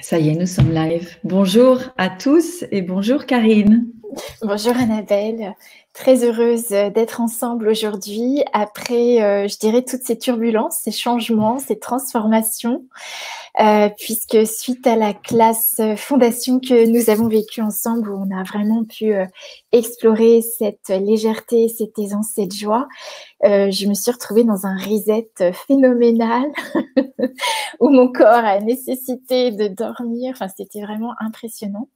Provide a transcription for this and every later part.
Ça y est, nous sommes live. Bonjour à tous et bonjour Karine. Bonjour Annabelle, très heureuse d'être ensemble aujourd'hui après, je dirais, toutes ces turbulences, ces changements, ces transformations, puisque suite à la classe fondation que nous avons vécue ensemble, où on a vraiment pu explorer cette légèreté, cette aisance, cette joie, je me suis retrouvée dans un reset phénoménal où mon corps a nécessité de dormir. Enfin, c'était vraiment impressionnant.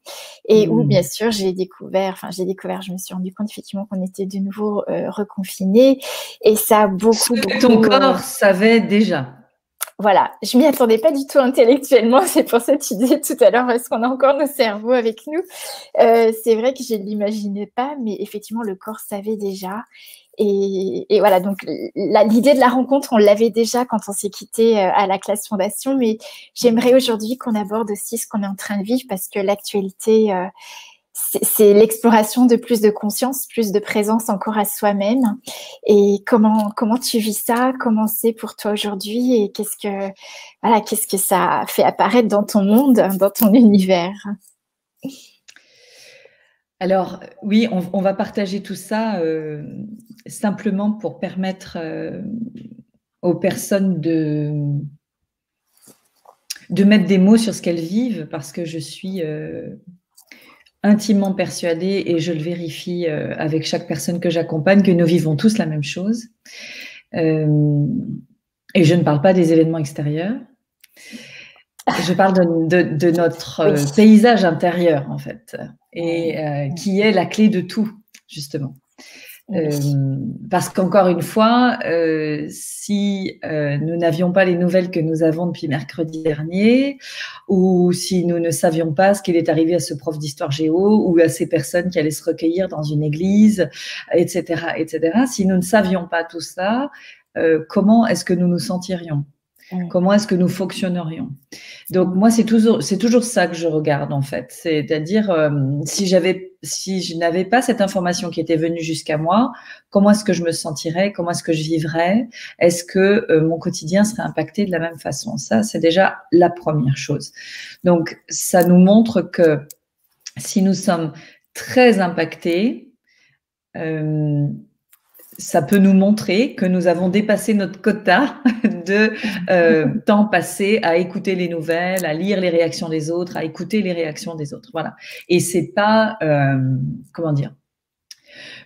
Et où, bien sûr, je me suis rendu compte effectivement qu'on était de nouveau reconfinés. Et ça a Ce que ton corps savait déjà. Voilà, je m'y attendais pas du tout intellectuellement. C'est pour ça que tu disais tout à l'heure, est-ce qu'on a encore nos cerveaux avec nous? C'est vrai que je ne l'imaginais pas, mais effectivement, le corps savait déjà. Et voilà, donc l'idée de la rencontre, on l'avait déjà quand on s'est quitté à la classe fondation, mais j'aimerais aujourd'hui qu'on aborde aussi ce qu'on est en train de vivre, parce que l'actualité, c'est l'exploration de plus de conscience, plus de présence encore à soi-même. Et comment tu vis ça? Comment c'est pour toi aujourd'hui? Et qu'est-ce que ça fait apparaître dans ton monde, dans ton univers? Alors oui, on va partager tout ça simplement pour permettre aux personnes de mettre des mots sur ce qu'elles vivent, parce que je suis intimement persuadée, et je le vérifie avec chaque personne que j'accompagne, que nous vivons tous la même chose. Et je ne parle pas des événements extérieurs. Je parle de notre paysage intérieur, en fait, et qui est la clé de tout, justement. Parce qu'encore une fois, si nous n'avions pas les nouvelles que nous avons depuis mercredi dernier, ou si nous ne savions pas ce qu'il est arrivé à ce prof d'histoire géo, ou à ces personnes qui allaient se recueillir dans une église, etc., etc., si nous ne savions pas tout ça, comment est-ce que nous nous sentirions ? Comment est-ce que nous fonctionnerions? Donc moi, c'est toujours ça que je regarde, en fait. C'est-à-dire, si je n'avais pas cette information qui était venue jusqu'à moi, comment est-ce que je me sentirais? Comment est-ce que je vivrais? Est-ce que mon quotidien serait impacté de la même façon? Ça, c'est déjà la première chose. Donc, ça nous montre que si nous sommes très impactés, ça peut nous montrer que nous avons dépassé notre quota de temps passé à écouter les nouvelles, à lire les réactions des autres, à écouter les réactions des autres. Voilà. Et c'est pas, comment dire,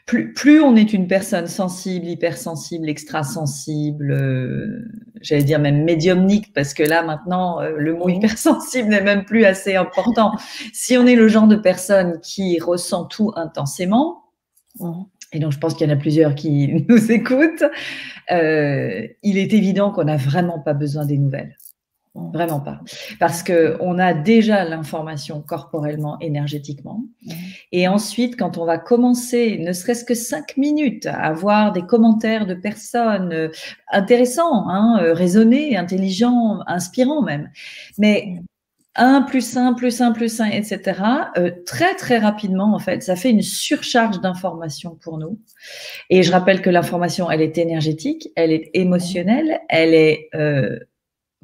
plus on est une personne sensible, hypersensible, extrasensible, j'allais dire même médiumnique, parce que là maintenant le mot hypersensible n'est même plus assez important. Si on est le genre de personne qui ressent tout intensément, et donc je pense qu'il y en a plusieurs qui nous écoutent, il est évident qu'on n'a vraiment pas besoin des nouvelles. Vraiment pas. Parce qu'on a déjà l'information corporellement, énergétiquement. Et ensuite, quand on va commencer, ne serait-ce que 5 minutes, à avoir des commentaires de personnes intéressants, raisonnés, intelligents, inspirants même, mais 1 plus 1 plus 1 plus 1, etc., très, très rapidement, en fait, ça fait une surcharge d'informations pour nous. Et je rappelle que l'information, elle est énergétique, elle est émotionnelle, elle est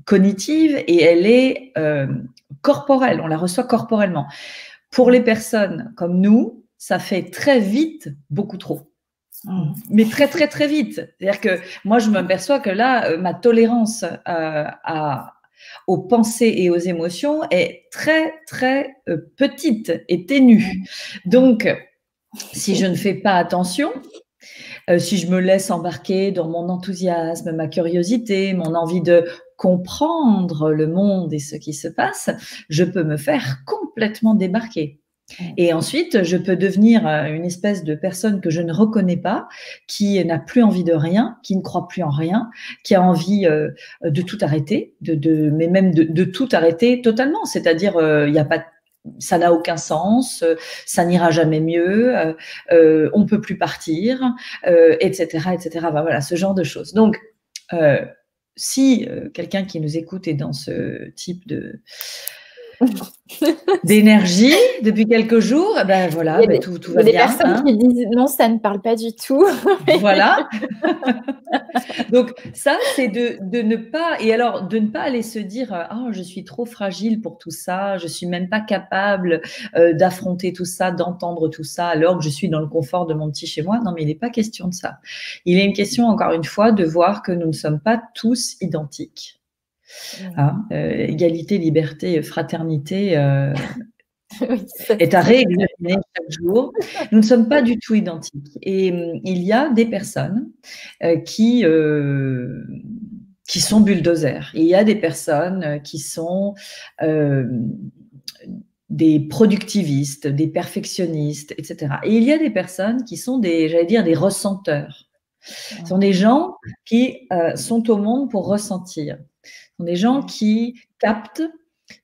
cognitive et elle est corporelle. On la reçoit corporellement. Pour les personnes comme nous, ça fait très vite beaucoup trop. Mais très, très, très vite. C'est-à-dire que moi, je m'aperçois que là, ma tolérance aux pensées et aux émotions est très, très petite et ténue. Donc, si je ne fais pas attention, si je me laisse embarquer dans mon enthousiasme, ma curiosité, mon envie de comprendre le monde et ce qui se passe, je peux me faire complètement débarquer. Et ensuite, je peux devenir une espèce de personne que je ne reconnais pas, qui n'a plus envie de rien, qui ne croit plus en rien, qui a envie de tout arrêter, mais même de tout arrêter totalement. C'est-à-dire, il n'y a pas ça n'a aucun sens, ça n'ira jamais mieux, on peut plus partir, etc., etc. Ben voilà, ce genre de choses. Donc, si quelqu'un qui nous écoute est dans ce type d'énergie depuis quelques jours, ben voilà, tout va bien. Il y a des personnes qui disent non, ça ne parle pas du tout. Voilà. Donc ça, c'est de ne pas, et alors de ne pas aller se dire je suis trop fragile pour tout ça, je suis même pas capable d'affronter tout ça, d'entendre tout ça, alors que je suis dans le confort de mon petit chez moi. Non, mais il n'est pas question de ça. Il est une question, encore une fois, de voir que nous ne sommes pas tous identiques. Égalité, liberté, fraternité est à réexaminer chaque jour. Nous ne sommes pas du tout identiques. Et il y a des personnes qui sont bulldozers. Et il y a des personnes qui sont des productivistes, des perfectionnistes, etc. Et il y a des personnes qui sont des ressenteurs. Ce sont des gens qui sont au monde pour ressentir. Ce sont des gens qui captent,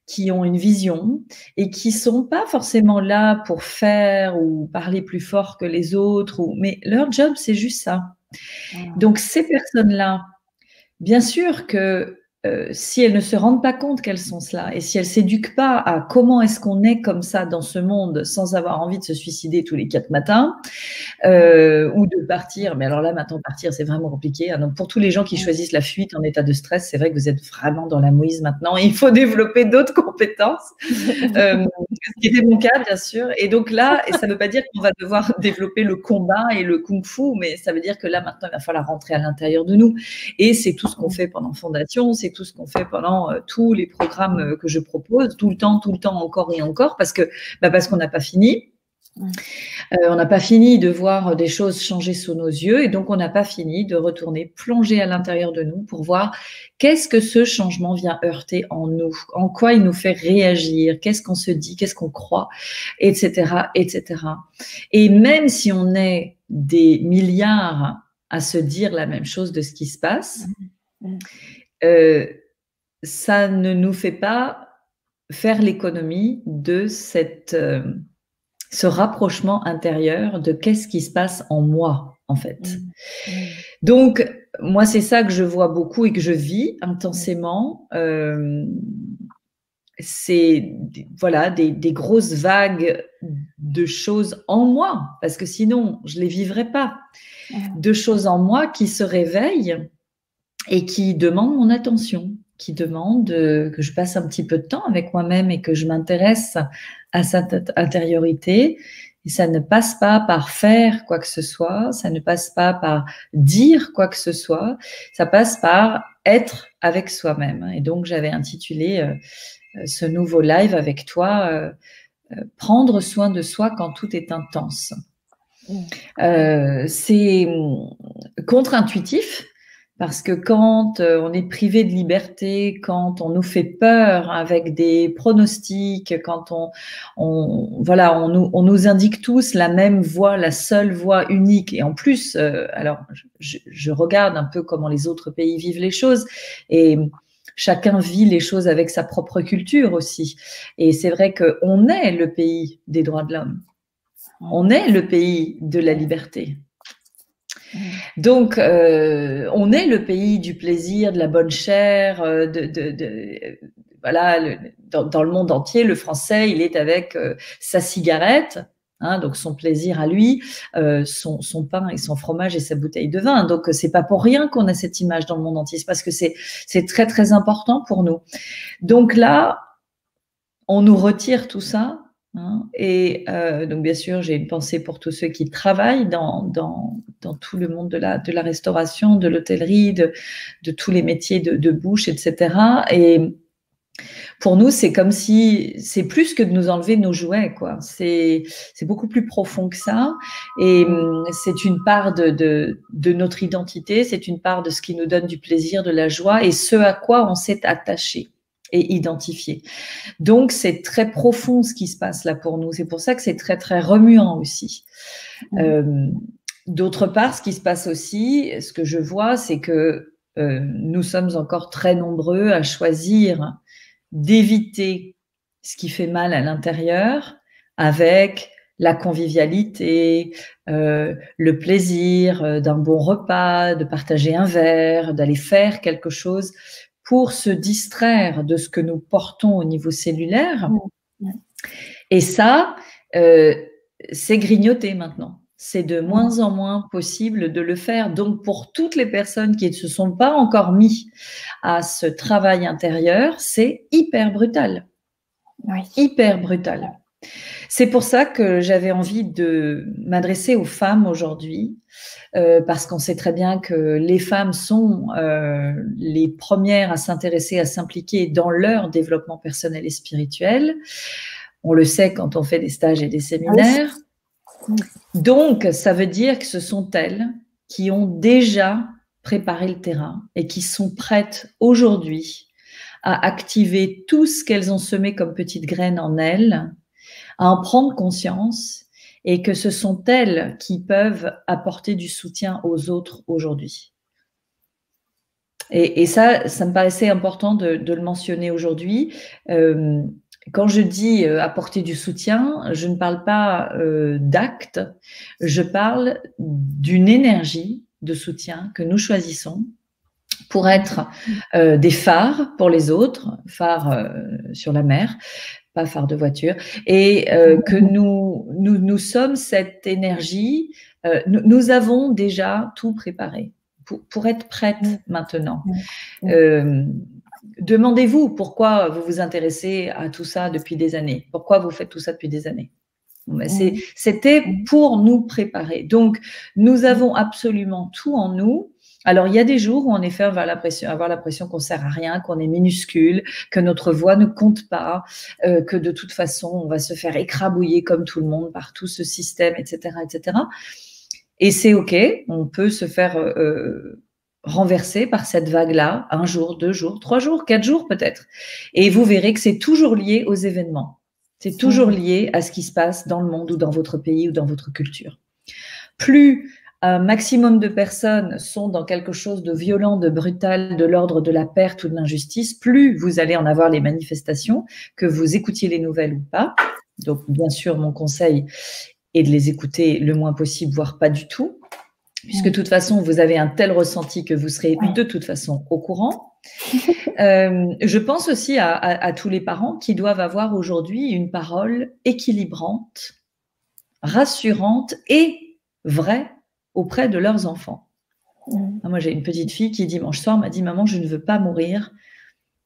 qui ont une vision et qui sont pas forcément là pour faire ou parler plus fort que les autres, mais leur job, c'est juste ça. Donc, ces personnes-là, bien sûr que si elles ne se rendent pas compte qu'elles sont cela et si elles s'éduquent pas à comment est-ce qu'on est comme ça dans ce monde sans avoir envie de se suicider tous les 4 matins ou de partir, mais alors là maintenant partir c'est vraiment compliqué, hein. Donc pour tous les gens qui choisissent la fuite en état de stress, c'est vrai que vous êtes vraiment dans la mouise maintenant, il faut développer d'autres compétences, ce qui était mon cas bien sûr, et donc là, et ça ne veut pas dire qu'on va devoir développer le combat et le kung-fu, mais ça veut dire que là maintenant il va falloir rentrer à l'intérieur de nous, et c'est tout ce qu'on fait pendant Fondation, c'est tout ce qu'on fait pendant tous les programmes que je propose, tout le temps, encore et encore, parce qu'on n'a pas fini. On n'a pas fini de voir des choses changer sous nos yeux, et donc on n'a pas fini de retourner plonger à l'intérieur de nous pour voir qu'est-ce que ce changement vient heurter en nous, en quoi il nous fait réagir, qu'est-ce qu'on se dit, qu'est-ce qu'on croit, etc., etc. Et même si on est des milliards à se dire la même chose de ce qui se passe, ça ne nous fait pas faire l'économie de ce rapprochement intérieur de qu'est-ce qui se passe en moi, en fait. Donc, moi, c'est ça que je vois beaucoup et que je vis intensément. C'est des grosses vagues de choses en moi, parce que sinon, je ne les vivrais pas. De choses en moi qui se réveillent et qui demandent mon attention, qui demandent que je passe un petit peu de temps avec moi-même et que je m'intéresse à cette intériorité. Et ça ne passe pas par faire quoi que ce soit, ça ne passe pas par dire quoi que ce soit, ça passe par être avec soi-même. Et donc, j'avais intitulé ce nouveau live avec toi « Prendre soin de soi quand tout est intense ». C'est contre-intuitif, parce que quand on est privé de liberté, quand on nous fait peur avec des pronostics, quand on nous indique tous la même voie, la seule voie unique, et en plus, alors je regarde un peu comment les autres pays vivent les choses, et chacun vit les choses avec sa propre culture aussi. Et c'est vrai qu'on est le pays des droits de l'homme. On est le pays de la liberté. Donc, on est le pays du plaisir, de la bonne chair, dans le monde entier, le Français, il est avec sa cigarette, hein, donc son plaisir à lui, son pain et son fromage et sa bouteille de vin. Donc, c'est pas pour rien qu'on a cette image dans le monde entier, c'est parce que c'est très, très important pour nous. Donc là, on nous retire tout ça. Et donc, bien sûr, j'ai une pensée pour tous ceux qui travaillent dans tout le monde de la restauration, de l'hôtellerie, de tous les métiers de bouche, etc. Et pour nous, c'est comme si c'est plus que de nous enlever nos jouets, quoi. C'est beaucoup plus profond que ça. Et c'est une part de notre identité, c'est une part de ce qui nous donne du plaisir, de la joie et ce à quoi on s'est attaché et identifié. Donc, c'est très profond ce qui se passe là pour nous. C'est pour ça que c'est très, très remuant aussi. D'autre part, ce qui se passe aussi, ce que je vois, c'est que nous sommes encore très nombreux à choisir d'éviter ce qui fait mal à l'intérieur avec la convivialité, le plaisir d'un bon repas, de partager un verre, d'aller faire quelque chose pour se distraire de ce que nous portons au niveau cellulaire. Et ça, c'est grignoté maintenant. C'est de moins en moins possible de le faire. Donc, pour toutes les personnes qui ne se sont pas encore mis à ce travail intérieur, c'est hyper brutal. Oui. Hyper brutal. C'est pour ça que j'avais envie de m'adresser aux femmes aujourd'hui, parce qu'on sait très bien que les femmes sont les premières à s'intéresser, à s'impliquer dans leur développement personnel et spirituel. On le sait quand on fait des stages et des séminaires. Donc, ça veut dire que ce sont elles qui ont déjà préparé le terrain et qui sont prêtes aujourd'hui à activer tout ce qu'elles ont semé comme petites graines en elles, à en prendre conscience, et que ce sont elles qui peuvent apporter du soutien aux autres aujourd'hui. Et ça me paraissait important de le mentionner aujourd'hui. Quand je dis apporter du soutien, je ne parle pas d'actes, je parle d'une énergie de soutien que nous choisissons pour être des phares pour les autres, phares sur la mer, pas phare de voiture, et que nous sommes cette énergie, nous avons déjà tout préparé pour être prête maintenant. Demandez-vous pourquoi vous vous intéressez à tout ça depuis des années, pourquoi vous faites tout ça depuis des années. C'était pour nous préparer. Donc, nous avons absolument tout en nous. Alors, il y a des jours où, en effet, on va avoir l'impression qu'on ne sert à rien, qu'on est minuscule, que notre voix ne compte pas, que de toute façon, on va se faire écrabouiller comme tout le monde par tout ce système, etc., etc. Et c'est OK, on peut se faire renverser par cette vague-là, 1 jour, 2 jours, 3 jours, 4 jours peut-être. Et vous verrez que c'est toujours lié aux événements. C'est toujours lié à ce qui se passe dans le monde ou dans votre pays ou dans votre culture. Plus un maximum de personnes sont dans quelque chose de violent, de brutal, de l'ordre de la perte ou de l'injustice, plus vous allez en avoir les manifestations, que vous écoutiez les nouvelles ou pas. Donc, bien sûr, mon conseil est de les écouter le moins possible, voire pas du tout, puisque de toute façon, vous avez un tel ressenti que vous serez de toute façon au courant. Je pense aussi à tous les parents qui doivent avoir aujourd'hui une parole équilibrante, rassurante et vraie auprès de leurs enfants. Moi, j'ai une petite fille qui, dimanche soir, m'a dit « Maman, je ne veux pas mourir.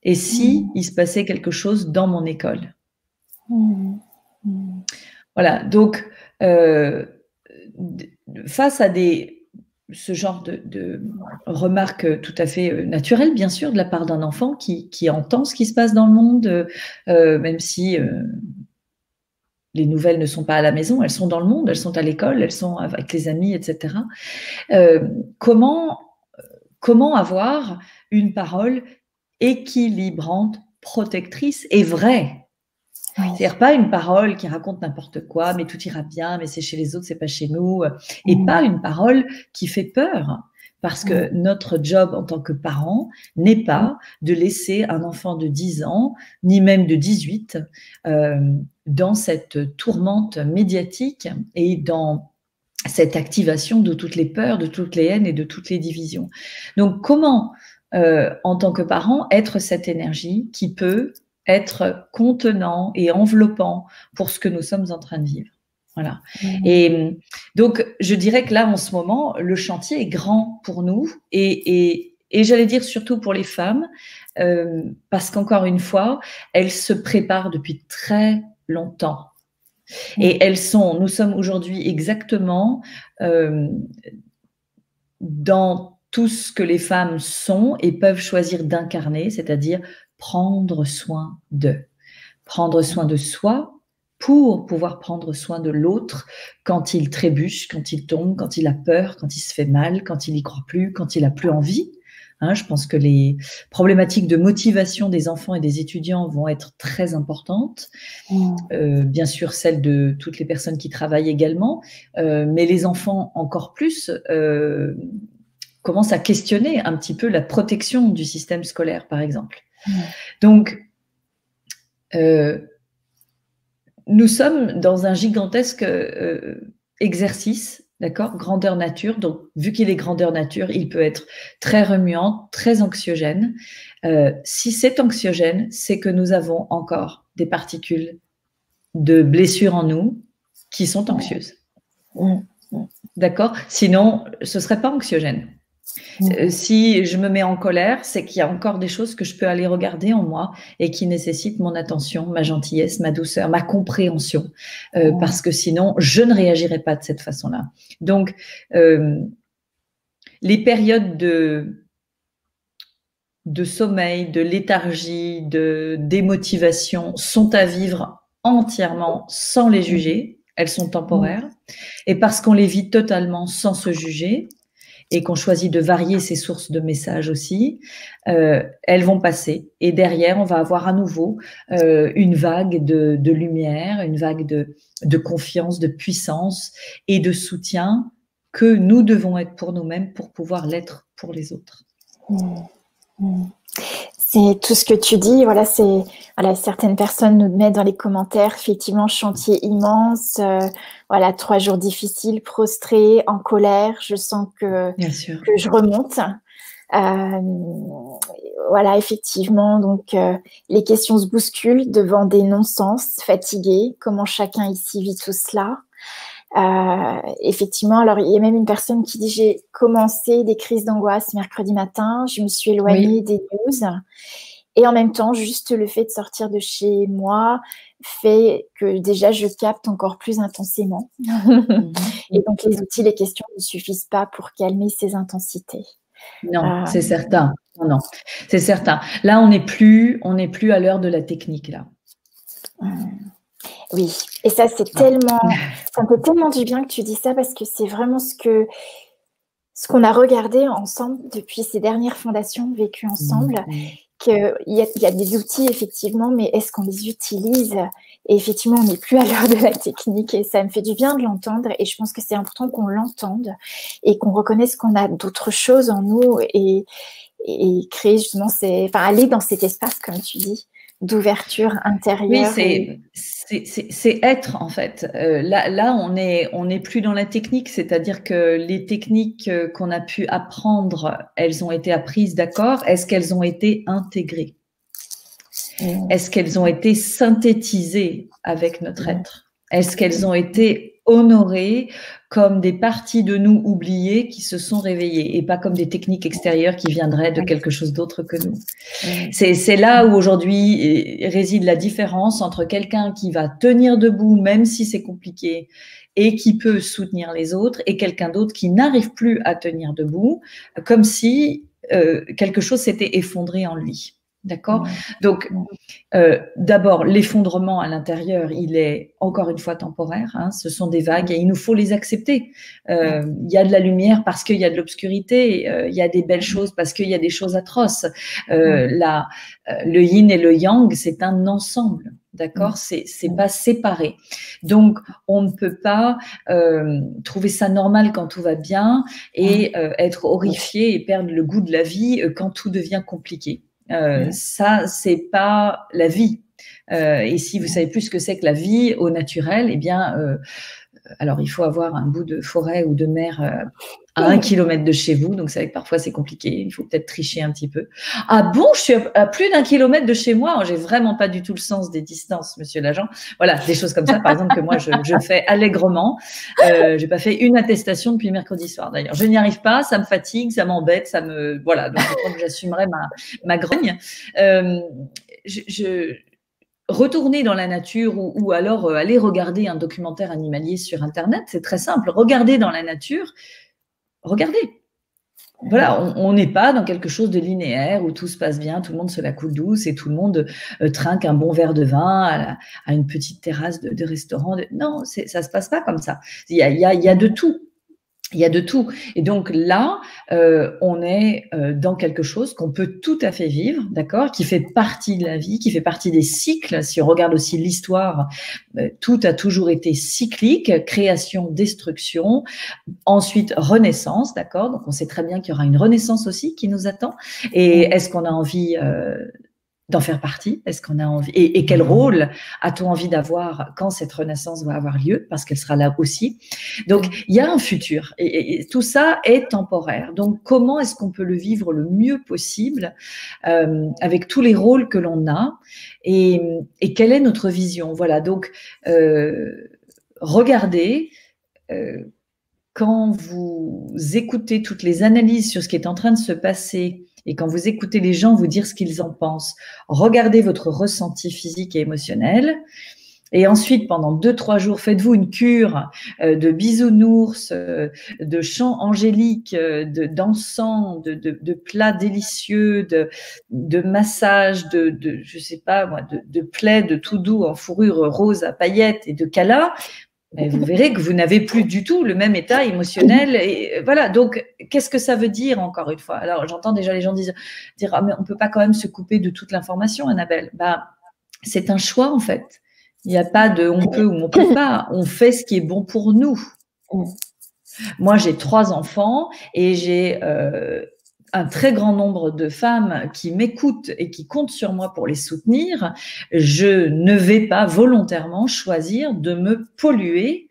Et si il se passait quelque chose dans mon école ?» Voilà, donc, face à ce genre de remarques tout à fait naturelles, bien sûr, de la part d'un enfant qui entend ce qui se passe dans le monde, même si les nouvelles ne sont pas à la maison, elles sont dans le monde, elles sont à l'école, elles sont avec les amis, etc. Comment avoir une parole équilibrante, protectrice et vraie? C'est-à-dire pas une parole qui raconte n'importe quoi, mais tout ira bien, mais c'est chez les autres, c'est pas chez nous, et pas une parole qui fait peur. Parce que notre job en tant que parent n'est pas de laisser un enfant de 10 ans, ni même de 18, dans cette tourmente médiatique et dans cette activation de toutes les peurs, de toutes les haines et de toutes les divisions. Donc, comment, en tant que parent, être cette énergie qui peut être contenant et enveloppant pour ce que nous sommes en train de vivre. Voilà. Et donc, je dirais que là, en ce moment, le chantier est grand pour nous et j'allais dire surtout pour les femmes, parce qu'encore une fois, elles se préparent depuis très longtemps. Et nous sommes aujourd'hui exactement dans tout ce que les femmes sont et peuvent choisir d'incarner, c'est-à-dire prendre soin d'eux. Prendre soin de soi pour pouvoir prendre soin de l'autre quand il trébuche, quand il tombe, quand il a peur, quand il se fait mal, quand il n'y croit plus, quand il n'a plus envie. Je pense que les problématiques de motivation des enfants et des étudiants vont être très importantes. Bien sûr, celles de toutes les personnes qui travaillent également, mais les enfants encore plus commencent à questionner un petit peu la protection du système scolaire, par exemple. Donc, nous sommes dans un gigantesque exercice d'accord? Grandeur nature. Donc, vu qu'il est grandeur nature, il peut être très remuant, très anxiogène. Si c'est anxiogène, c'est que nous avons encore des particules de blessures en nous qui sont anxieuses. D'accord? Sinon, ce ne serait pas anxiogène. Si je me mets en colère, c'est qu'il y a encore des choses que je peux aller regarder en moi et qui nécessitent mon attention, ma gentillesse, ma douceur, ma compréhension, parce que sinon, je ne réagirai pas de cette façon-là. Donc, les périodes de sommeil, de léthargie, de démotivation sont à vivre entièrement sans les juger. Elles sont temporaires. Et parce qu'on les vit totalement sans se juger, et qu'on choisit de varier ces sources de messages aussi, elles vont passer. Et derrière, on va avoir à nouveau une vague de lumière, une vague de confiance, de puissance et de soutien que nous devons être pour nous-mêmes pour pouvoir l'être pour les autres. C'est tout ce que tu dis. Voilà, certaines personnes nous mettent dans les commentaires, effectivement, chantier immense. Voilà, 3 jours difficiles, prostrée, en colère. Je sens que je remonte. Voilà, effectivement. Donc, les questions se bousculent devant des non-sens, fatigués. Comment chacun ici vit tout cela? Effectivement, alors il y a même une personne qui dit: j'ai commencé des crises d'angoisse mercredi matin, je me suis éloignée des news et en même temps juste le fait de sortir de chez moi fait que déjà je capte encore plus intensément et donc les outils, les questions ne suffisent pas pour calmer ces intensités. Non, c'est certain. Non, c'est certain. Là, on n'est plus à l'heure de la technique là. Oui, et ça c'est tellement, ça me fait tellement du bien que tu dis ça parce que c'est vraiment ce qu'on a regardé ensemble depuis ces dernières fondations vécues ensemble, qu'il y a des outils effectivement, mais est-ce qu'on les utilise? Et effectivement, on n'est plus à l'heure de la technique et ça me fait du bien de l'entendre et je pense que c'est important qu'on l'entende et qu'on reconnaisse qu'on a d'autres choses en nous et créer justement, aller dans cet espace, comme tu dis, d'ouverture intérieure. Oui, c'est être en fait. Là, on est plus dans la technique, c'est-à-dire que les techniques qu'on a pu apprendre, elles ont été apprises, d'accord. Est-ce qu'elles ont été intégrées? Est-ce qu'elles ont été synthétisées avec notre être? Est-ce qu'elles ont été honorées comme des parties de nous oubliées qui se sont réveillées et pas comme des techniques extérieures qui viendraient de quelque chose d'autre que nous? C'est là où aujourd'hui réside la différence entre quelqu'un qui va tenir debout même si c'est compliqué et qui peut soutenir les autres et quelqu'un d'autre qui n'arrive plus à tenir debout comme si quelque chose s'était effondré en lui. D'accord? Donc, d'abord, l'effondrement à l'intérieur, il est encore une fois temporaire. Hein, ce sont des vagues et il nous faut les accepter. Il y a de la lumière parce qu'il y a de l'obscurité. Il y a des belles choses parce qu'il y a des choses atroces. Le yin et le yang, c'est un ensemble. D'accord? C'est pas séparé. Donc, on ne peut pas trouver ça normal quand tout va bien et être horrifié et perdre le goût de la vie quand tout devient compliqué. Ça, c'est pas la vie. Et si vous savez plus ce que c'est que la vie au naturel, eh bien, alors il faut avoir un bout de forêt ou de mer à 1 kilomètre de chez vous. Donc, c'est vrai que parfois c'est compliqué. Il faut peut-être tricher un petit peu. Ah bon, je suis à plus d'1 kilomètre de chez moi. J'ai vraiment pas du tout le sens des distances, monsieur l'agent. Voilà, des choses comme ça, par exemple, que moi je fais allègrement. J'ai pas fait une attestation depuis mercredi soir. D'ailleurs, je n'y arrive pas. Ça me fatigue, ça m'embête, voilà. Donc, je crois que j'assumerai ma grogne. Retourner dans la nature ou alors aller regarder un documentaire animalier sur Internet, c'est très simple. Regardez dans la nature, regardez. Voilà, on n'est pas dans quelque chose de linéaire où tout se passe bien, tout le monde se la coule douce et tout le monde trinque un bon verre de vin à une petite terrasse de restaurant. Non, ça se passe pas comme ça. Il y a de tout. Il y a de tout. Et donc là, on est dans quelque chose qu'on peut tout à fait vivre, d'accord, qui fait partie de la vie, qui fait partie des cycles. Si on regarde aussi l'histoire, tout a toujours été cyclique, création, destruction, ensuite renaissance, d'accord. Donc on sait très bien qu'il y aura une renaissance aussi qui nous attend. Et est-ce qu'on a envie d'en faire partie? Est-ce qu'on a envie? Et quel rôle a-t-on envie d'avoir quand cette renaissance va avoir lieu? Parce qu'elle sera là aussi. Donc, il y a un futur. Et tout ça est temporaire. Donc, comment est-ce qu'on peut le vivre le mieux possible avec tous les rôles que l'on a et quelle est notre vision? Voilà. Donc, regardez, quand vous écoutez toutes les analyses sur ce qui est en train de se passer et quand vous écoutez les gens vous dire ce qu'ils en pensent, regardez votre ressenti physique et émotionnel. Et ensuite, pendant 2-3 jours, faites-vous une cure de bisounours, de chants angéliques, d'encens, de plats délicieux, de massages, je sais pas moi, de plaies de tout doux en fourrure rose à paillettes et de câlins. Et vous verrez que vous n'avez plus du tout le même état émotionnel. Et voilà. Donc, qu'est-ce que ça veut dire, encore une fois? Alors, j'entends déjà les gens dire ah, mais on peut pas quand même se couper de toute l'information, Annabelle. Bah, c'est un choix, en fait. Il n'y a pas de on peut ou on peut pas. On fait ce qui est bon pour nous. Moi, j'ai 3 enfants et j'ai un très grand nombre de femmes qui m'écoutent et qui comptent sur moi pour les soutenir. Je ne vais pas volontairement choisir de me polluer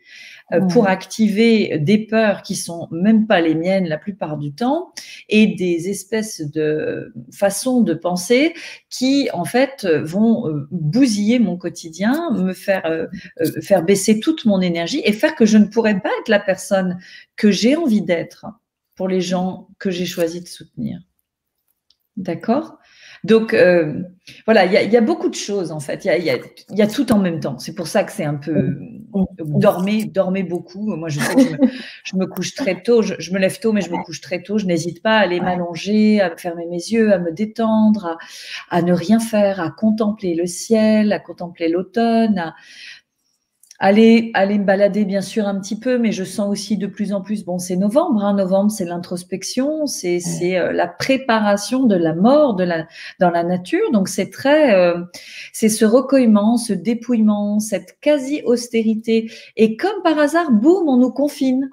pour activer des peurs qui sont même pas les miennes la plupart du temps et des espèces de façons de penser qui en fait vont bousiller mon quotidien, me faire baisser toute mon énergie et faire que je ne pourrais pas être la personne que j'ai envie d'être pour les gens que j'ai choisi de soutenir. D'accord ? Donc, voilà, il y a beaucoup de choses, en fait. Il y a tout en même temps. C'est pour ça que c'est un peu… Dormez beaucoup. Moi, je sais que je me couche très tôt. Je me lève tôt, mais je me couche très tôt. Je n'hésite pas à aller m'allonger, à fermer mes yeux, à me détendre, à ne rien faire, à contempler le ciel, à contempler l'automne, aller me balader bien sûr un petit peu, mais je sens aussi de plus en plus, bon c'est novembre, hein, novembre c'est l'introspection, c'est la préparation de la mort dans la nature, donc c'est c'est ce recueillement, ce dépouillement, cette quasi-austérité, et comme par hasard, boum, on nous confine.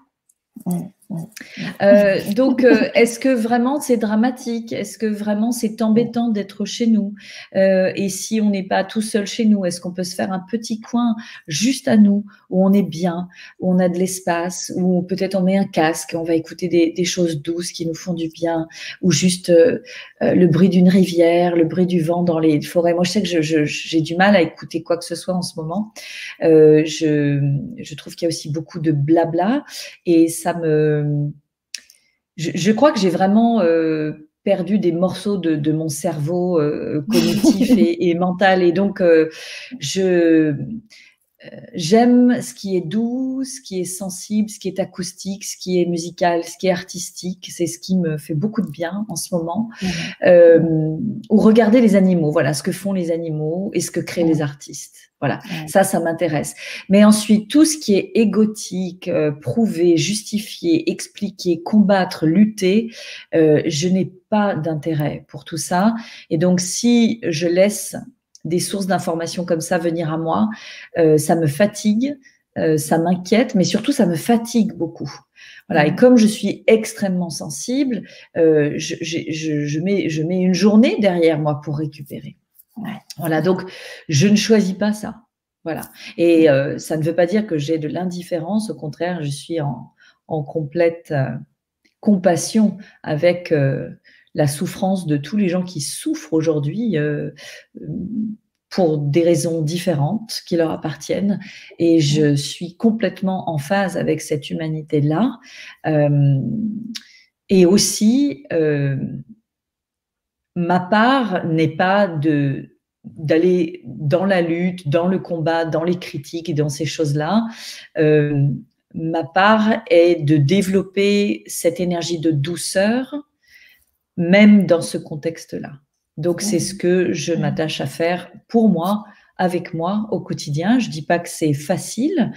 Donc, est-ce que vraiment c'est dramatique? Est-ce que vraiment c'est embêtant d'être chez nous? Et si on n'est pas tout seul chez nous, est-ce qu'on peut se faire un petit coin juste à nous, où on est bien, où on a de l'espace, où peut-être on met un casque, on va écouter des choses douces qui nous font du bien, ou juste le bruit d'une rivière, le bruit du vent dans les forêts. Moi, je sais que j'ai du mal à écouter quoi que ce soit en ce moment. Je trouve qu'il y a aussi beaucoup de blabla et ça me… Je crois que j'ai vraiment perdu des morceaux de mon cerveau cognitif et mental. Et donc, j'aime ce qui est doux, ce qui est sensible, ce qui est acoustique, ce qui est musical, ce qui est artistique. C'est ce qui me fait beaucoup de bien en ce moment. Ou regarder les animaux, voilà, ce que font les animaux et ce que créent les artistes. Voilà, ça m'intéresse. Mais ensuite, tout ce qui est égotique, prouver, justifier, expliquer, combattre, lutter, je n'ai pas d'intérêt pour tout ça. Et donc, si je laisse des sources d'informations comme ça venir à moi, ça me fatigue, ça m'inquiète, mais surtout, ça me fatigue beaucoup. Voilà, et comme je suis extrêmement sensible, je mets une journée derrière moi pour récupérer. Voilà, donc je ne choisis pas ça. Voilà, et ça ne veut pas dire que j'ai de l'indifférence. Au contraire, je suis en complète compassion avec la souffrance de tous les gens qui souffrent aujourd'hui pour des raisons différentes qui leur appartiennent. Et je suis complètement en phase avec cette humanité-là. Et aussi, ma part n'est pas d'aller dans la lutte, dans le combat, dans les critiques et dans ces choses-là. Ma part est de développer cette énergie de douceur, même dans ce contexte-là. Donc, c'est ce que je m'attache à faire pour moi, avec moi, au quotidien. Je ne dis pas que c'est facile.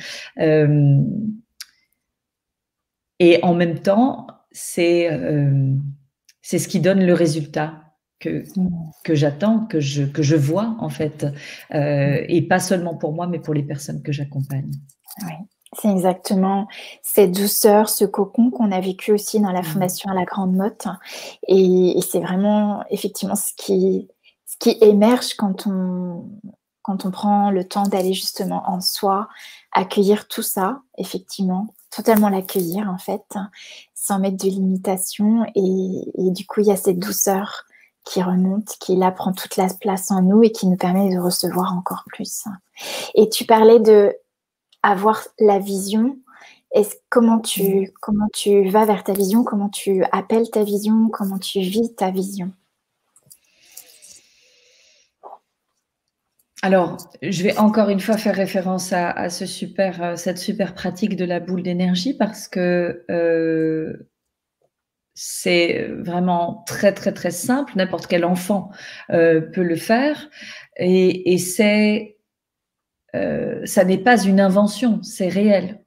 Et en même temps, c'est ce qui donne le résultat que j'attends, que je vois en fait, et pas seulement pour moi, mais pour les personnes que j'accompagne. Oui, c'est exactement cette douceur, ce cocon qu'on a vécu aussi dans la Fondation à la Grande Motte, et c'est vraiment effectivement ce qui qui émerge quand on prend le temps d'aller justement en soi, accueillir tout ça, effectivement, totalement l'accueillir en fait, sans mettre de limitation. Et du coup, il y a cette douceur qui remonte, qui là prend toute la place en nous et qui nous permet de recevoir encore plus. Et tu parlais de avoir la vision. Comment tu vas vers ta vision? Comment tu appelles ta vision? Comment tu vis ta vision? Alors, je vais encore une fois faire référence à cette super pratique de la boule d'énergie parce que c'est vraiment très, très, très simple. N'importe quel enfant peut le faire. Et ça n'est pas une invention, c'est réel.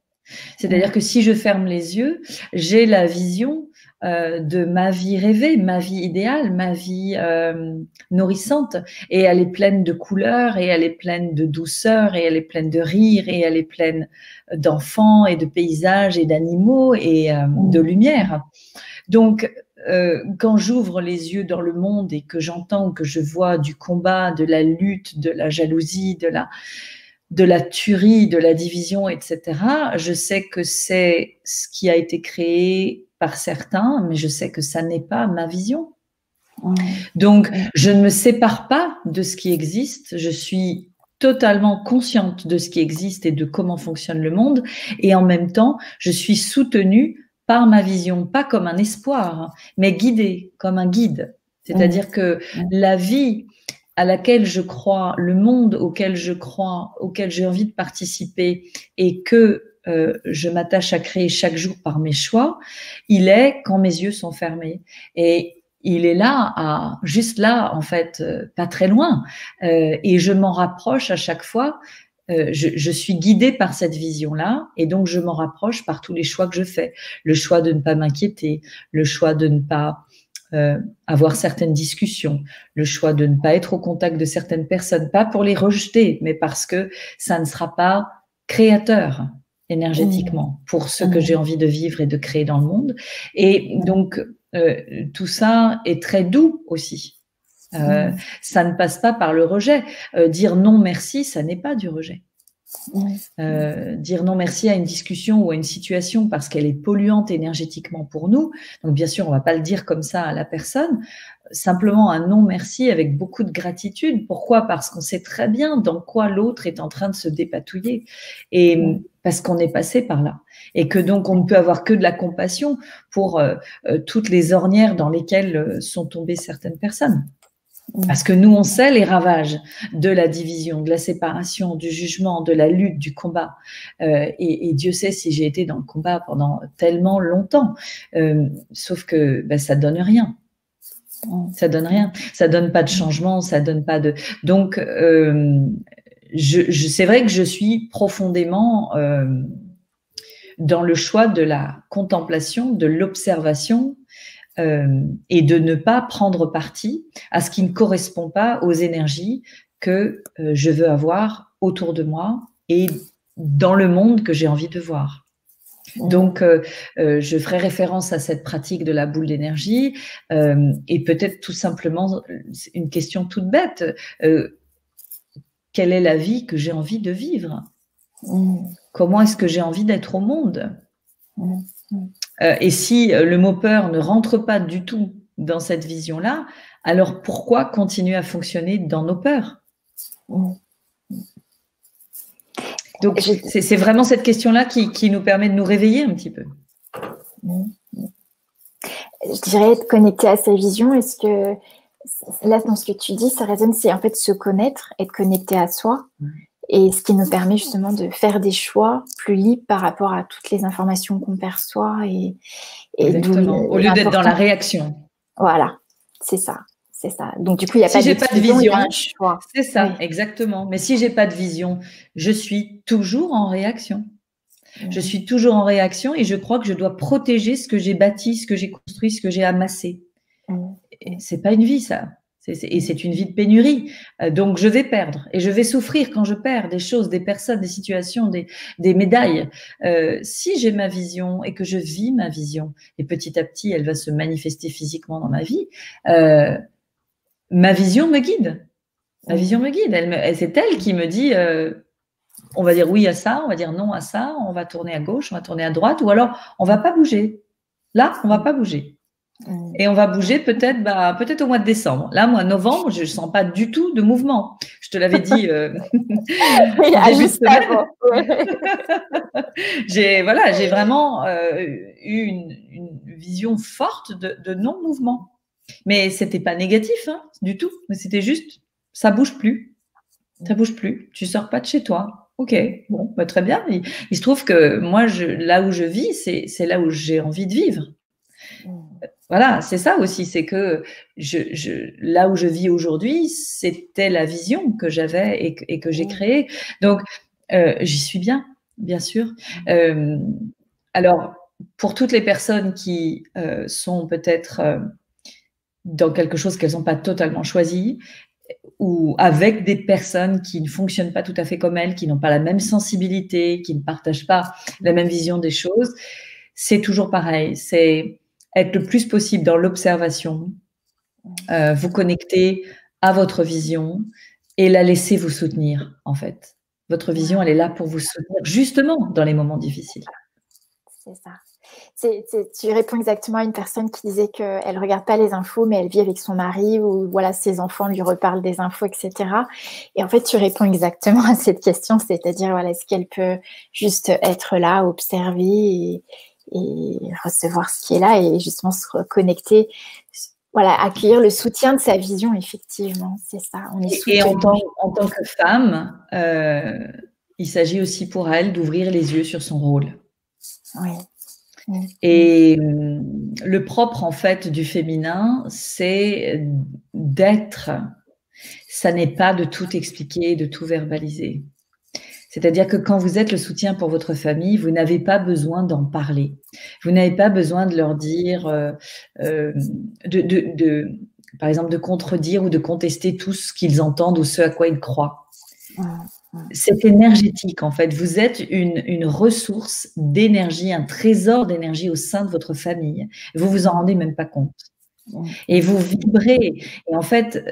C'est-à-dire que si je ferme les yeux, j'ai la vision de ma vie rêvée, ma vie idéale, ma vie nourrissante. Et elle est pleine de couleurs, et elle est pleine de douceur, et elle est pleine de rire, et elle est pleine d'enfants, et de paysages, et d'animaux, et de lumière. Donc, quand j'ouvre les yeux dans le monde et que j'entends, que je vois du combat, de la lutte, de la jalousie, de la tuerie, de la division, etc., je sais que c'est ce qui a été créé par certains, mais je sais que ça n'est pas ma vision. Donc, je ne me sépare pas de ce qui existe, je suis totalement consciente de ce qui existe et de comment fonctionne le monde, et en même temps, je suis soutenue par ma vision, pas comme un espoir, mais guidée, comme un guide. C'est-à-dire que la vie à laquelle je crois, le monde auquel je crois, auquel j'ai envie de participer et que je m'attache à créer chaque jour par mes choix, il est quand mes yeux sont fermés. Et il est là, juste là, en fait, pas très loin. Et je m'en rapproche à chaque fois. Je suis guidée par cette vision-là, et donc je m'en rapproche par tous les choix que je fais. Le choix de ne pas m'inquiéter, le choix de ne pas avoir certaines discussions, le choix de ne pas être au contact de certaines personnes, pas pour les rejeter, mais parce que ça ne sera pas créateur énergétiquement pour ce que j'ai envie de vivre et de créer dans le monde. Et donc, tout ça est très doux aussi. Ça ne passe pas par le rejet. Dire non merci, ça n'est pas du rejet. Dire non merci à une discussion ou à une situation parce qu'elle est polluante énergétiquement pour nous. Donc bien sûr, on va pas le dire comme ça à la personne. Simplement un non merci avec beaucoup de gratitude. Pourquoi? Parce qu'on sait très bien dans quoi l'autre est en train de se dépatouiller et parce qu'on est passé par là et que donc on ne peut avoir que de la compassion pour toutes les ornières dans lesquelles sont tombées certaines personnes. Parce que nous, on sait les ravages de la division, de la séparation, du jugement, de la lutte, du combat. Et Dieu sait si j'ai été dans le combat pendant tellement longtemps. Sauf que ça donne rien. Ça donne rien. Ça donne pas de changement, ça donne pas de... Donc, c'est vrai que je suis profondément dans le choix de la contemplation, de l'observation, et de ne pas prendre parti à ce qui ne correspond pas aux énergies que je veux avoir autour de moi et dans le monde que j'ai envie de voir. Donc, je ferai référence à cette pratique de la boule d'énergie et peut-être tout simplement une question toute bête. Quelle est la vie que j'ai envie de vivre? Comment est-ce que j'ai envie d'être au monde? Et si le mot peur ne rentre pas du tout dans cette vision-là, alors pourquoi continuer à fonctionner dans nos peurs? Donc, c'est vraiment cette question-là qui nous permet de nous réveiller un petit peu. Je dirais être connecté à sa vision. Est-ce que, là, dans ce que tu dis, ça résonne, c'est en fait se connaître, être connecté à soi. Et ce qui nous permet justement de faire des choix plus libres par rapport à toutes les informations qu'on perçoit. Exactement, au lieu d'être dans la réaction. Voilà, c'est ça. C'est ça. Donc, du coup, il n'y a pas de vision, il y a un choix. C'est ça, exactement. Mais si je n'ai pas de vision, je suis toujours en réaction. Je suis toujours en réaction et je crois que je dois protéger ce que j'ai bâti, ce que j'ai construit, ce que j'ai amassé. Ce n'est pas une vie, ça. Et c'est une vie de pénurie. Donc, je vais perdre et je vais souffrir quand je perds des choses, des personnes, des situations, des médailles. Si j'ai ma vision et que je vis ma vision, et petit à petit, elle va se manifester physiquement dans ma vie, ma vision me guide. Ma vision me guide. C'est elle qui me dit, on va dire oui à ça, on va dire non à ça, on va tourner à gauche, on va tourner à droite, ou alors on va pas bouger. Là, on va pas bouger. Et on va bouger peut-être au mois de décembre. Là, moi, novembre, je ne sens pas du tout de mouvement. Je te l'avais dit début de semaine. J'ai vraiment eu une vision forte de non-mouvement. Mais ce n'était pas négatif du tout. Mais c'était juste, ça ne bouge plus. Ça ne bouge plus. Tu ne sors pas de chez toi. Ok, bon, très bien. Il se trouve que moi, là où je vis, c'est là où j'ai envie de vivre. Voilà, c'est ça aussi, c'est que là où je vis aujourd'hui, c'était la vision que j'avais et que j'ai créée. Donc, j'y suis bien sûr. Alors, pour toutes les personnes qui sont peut-être dans quelque chose qu'elles n'ont pas totalement choisi, ou avec des personnes qui ne fonctionnent pas tout à fait comme elles, qui n'ont pas la même sensibilité, qui ne partagent pas la même vision des choses, c'est toujours pareil. C'est être le plus possible dans l'observation, vous connecter à votre vision et la laisser vous soutenir, en fait. Votre vision, elle est là pour vous soutenir, justement, dans les moments difficiles. C'est ça. Tu réponds exactement à une personne qui disait qu'elle ne regarde pas les infos, mais elle vit avec son mari ou voilà, ses enfants lui reparlent des infos, etc. Et en fait, tu réponds exactement à cette question, c'est-à-dire, voilà, est-ce qu'elle peut juste être là, observer et recevoir ce qui est là et justement se reconnecter, voilà, accueillir le soutien de sa vision, effectivement, c'est ça. On est et en tant que femme, il s'agit aussi pour elle d'ouvrir les yeux sur son rôle. Oui. Et le propre, en fait, du féminin, c'est d'être. Ça n'est pas de tout expliquer, de tout verbaliser. C'est-à-dire que quand vous êtes le soutien pour votre famille, vous n'avez pas besoin d'en parler. Vous n'avez pas besoin de leur dire, par exemple, de contredire ou de contester tout ce qu'ils entendent ou ce à quoi ils croient. C'est énergétique, en fait. Vous êtes une ressource d'énergie, un trésor d'énergie au sein de votre famille. Vous vous en rendez même pas compte. Et vous vibrez. Et en fait,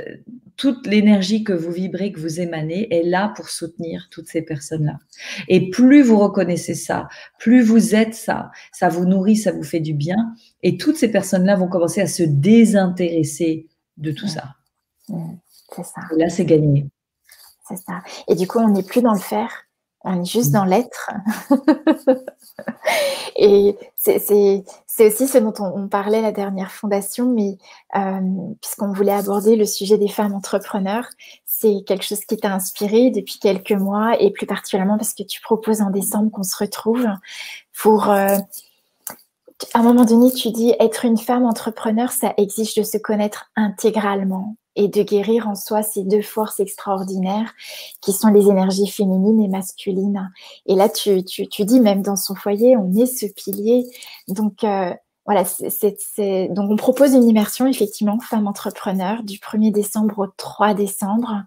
toute l'énergie que vous vibrez, que vous émanez, est là pour soutenir toutes ces personnes-là. Et plus vous reconnaissez ça, plus vous êtes ça, ça vous nourrit, ça vous fait du bien. Et toutes ces personnes-là vont commencer à se désintéresser de tout ça. C'est ça. Et là, c'est gagné. C'est ça. Et du coup, on n'est plus dans le faire, on est juste dans l'être. Et c'est aussi ce dont on parlait la dernière fondation, mais puisqu'on voulait aborder le sujet des femmes entrepreneurs, c'est quelque chose qui t'a inspiré depuis quelques mois, et plus particulièrement parce que tu proposes en décembre qu'on se retrouve pour... à un moment donné, tu dis être une femme entrepreneur, ça exige de se connaître intégralement et de guérir en soi ces deux forces extraordinaires qui sont les énergies féminines et masculines. Et là, tu dis même dans son foyer, on est ce pilier. Donc, voilà, donc on propose une immersion, effectivement, Femmes Entrepreneurs, du 1er décembre au 3 décembre.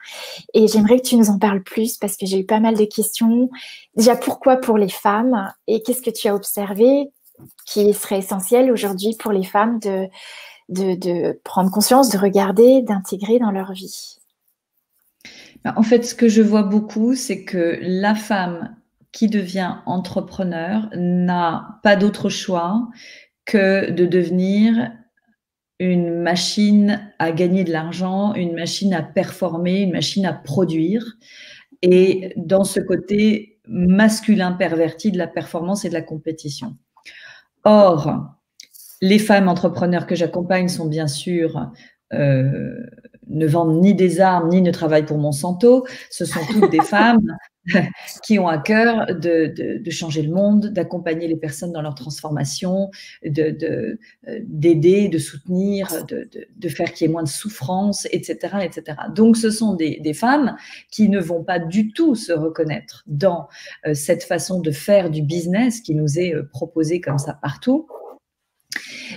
Et j'aimerais que tu nous en parles plus parce que j'ai eu pas mal de questions. Déjà, pourquoi pour les femmes? Et qu'est-ce que tu as observé qui serait essentiel aujourd'hui pour les femmes de prendre conscience, de regarder, d'intégrer dans leur vie? En fait, ce que je vois beaucoup, c'est que la femme qui devient entrepreneur n'a pas d'autre choix que de devenir une machine à gagner de l'argent, une machine à performer, une machine à produire. Et dans ce côté masculin perverti de la performance et de la compétition. Or, les femmes entrepreneurs que j'accompagne sont bien sûr, ne vendent ni des armes, ni ne travaillent pour Monsanto. Ce sont toutes des femmes qui ont à cœur de changer le monde, d'accompagner les personnes dans leur transformation, d'aider, de soutenir, de faire qu'il y ait moins de souffrance, etc., etc. Donc, ce sont des femmes qui ne vont pas du tout se reconnaître dans cette façon de faire du business qui nous est proposée comme ça partout.